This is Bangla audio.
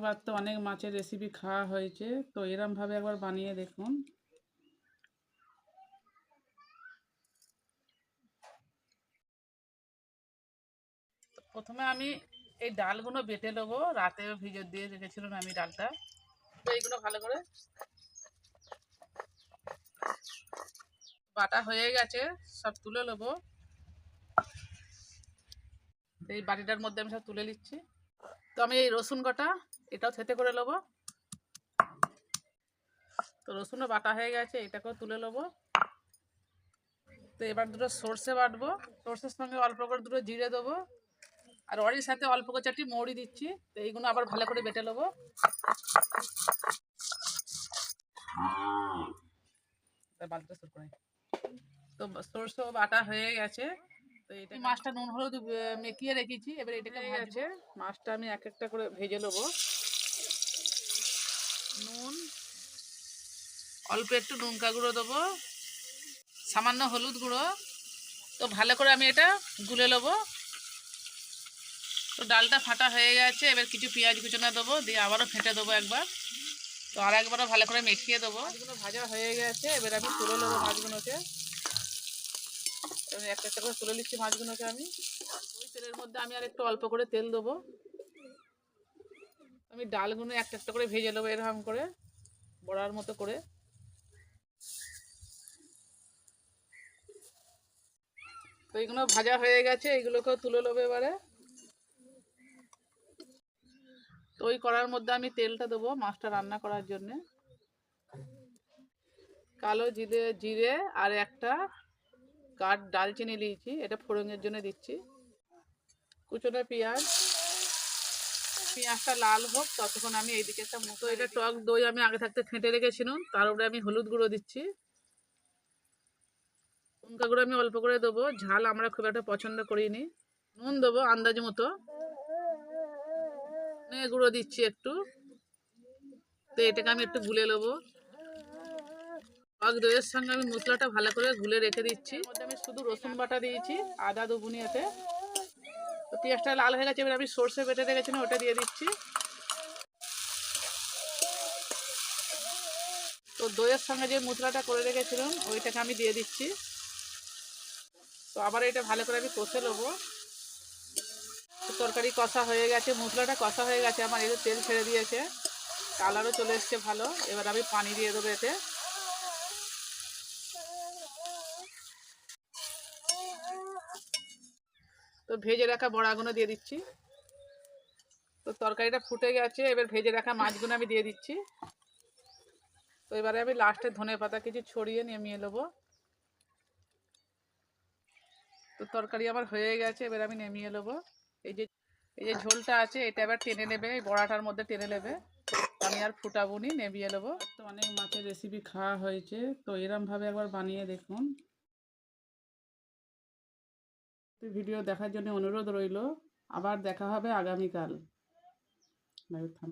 বার তো অনেক মাছের রেসিপি খাওয়া হয়েছে, তো এরমভাবে একবার বানিয়ে দেখুন। প্রথমে আমি এই ডালগুলো বেটে নেবো, রাতে ভিজে দিয়ে রেখেছিলাম আমি ডালটা। তো এইগুলো ভালো করে বাটা হয়ে গেছে, সব তুলে নেবো। এই বাটিটার মধ্যে আমি সব তুলে নিচ্ছি। তো আমি এই রসুন বাটা এটাও থেতে করে নেবো। তো রসুনও বাটা হয়ে গেছে, এটাকেও তুলে নেবো। তো এবার দুটো সর্ষে বাটবো, সর্ষের সঙ্গে অল্প করে দুটো জিরে দেবো, আর ওরই সাথে অল্প করে চারটি মৌরি দিচ্ছি। তো এইগুলো আবার ভালো করে বেটে নেবো। তো সর্ষে বাটা হয়ে গেছে। তো এটা মাছটা নুন হলুদ মেখিয়ে রেখেছি, এবার এটাকে গেছে মাছটা আমি এক একটা করে ভেজে নেবো। নুন, অল্প একটু লঙ্কা গুঁড়ো দেবো, সামান্য হলুদ গুঁড়ো। তো ভালো করে আমি এটা গুলে নেবো। তো ডালটা ফাটা হয়ে গেছে, এবার কিছু পেঁয়াজ কুচনা দেবো, দিয়ে আবারও ফেটে দেবো একবার। তো আর একবারও ভালো করে মেখিয়ে দেবো। মাছগুলো ভাজা হয়ে গেছে, এবার আমি তুলে নেবো মাছগুলোকে। একটা একটা করে তুলে নিচ্ছি মাছগুলোকে আমি। ওই তেলের মধ্যে আমি আর একটু অল্প করে তেল দেবো। আমি ডালগুলো একটা একটা করে ভেজে নেবো এরকম করে, বড়ার মতো করে। তো এইগুলো ভাজা হয়ে গেছে, এইগুলোকেও তুলে নেবো এবারে। তো ওই কড়ার মধ্যে আমি তেলটা দেবো মাছটা রান্না করার জন্য। কালো জিরে জিরে আর একটা কাঠ ডালচিনি নিয়েছি, এটা ফোড়নের জন্য দিচ্ছি। কুচনো পেঁয়াজ, পেঁয়াজটা লাল হোক ততক্ষণ আমি এইদিকে একটা মতো, এটা টক দই আমি আগে থাকতে ফেটে রেখেছিলাম, তার উপরে আমি হলুদ গুঁড়ো দিচ্ছি। লঙ্কা গুঁড়ো আমি অল্প করে দেবো, ঝাল আমরা খুব একটা পছন্দ করিনি। নুন দেবো আন্দাজ মতো, গুঁড়ো দিচ্ছি একটু। তো এটাকে আমি একটু গুলে নেবো। টক দইয়ের সঙ্গে আমি মশলাটা ভালো করে গুলে রেখে দিচ্ছি। আমি শুধু রসুন বাটা দিয়েছি, আদা দুবুনি এতে। তো পেঁয়াজটা লাল হয়ে গেছে, এবার আমি সর্ষে বেটে রেখেছিলাম ওটা দিয়ে দিচ্ছি। তো দইয়ের সঙ্গে যে মশলাটা করে রেখেছিলাম ওইটাকে আমি দিয়ে দিচ্ছি। তো আবার এটা ভালো করে আমি কষে নেবো। তরকারি কষা হয়ে গেছে, মশলাটা কষা হয়ে গেছে, আমার এতে তেল ছেড়ে দিয়েছে, কালারও চলে এসছে ভালো। এবার আমি পানি দিয়ে দেবো এতে। তো ভেজে রাখা বড়াগুলো দিয়ে দিচ্ছি। তো তরকারিটা ফুটে গেছে, এবার ভেজে রাখা মাছগুলো আমি দিয়ে দিচ্ছি। তো এবারে আমি লাস্টে ধনেপাতা কিছু ছড়িয়ে নামিয়ে নেবো। তো তরকারি আমার হয়ে গেছে, এবার আমি নামিয়ে নেবো। এই যে ঝোলটা আছে এটা এবার টেনে নেবে, এই বড়াটার মধ্যে টেনে নেবে। আমি আর ফুটাবুনি, নেবিয়ে নেবো। তো অনেক মাছের রেসিপি খাওয়া হয়েছে, তো এরমভাবে একবার বানিয়ে দেখুন। ভিডিও দেখার জন্য অনুরোধ রইল। আবার দেখা হবে আগামীকাল।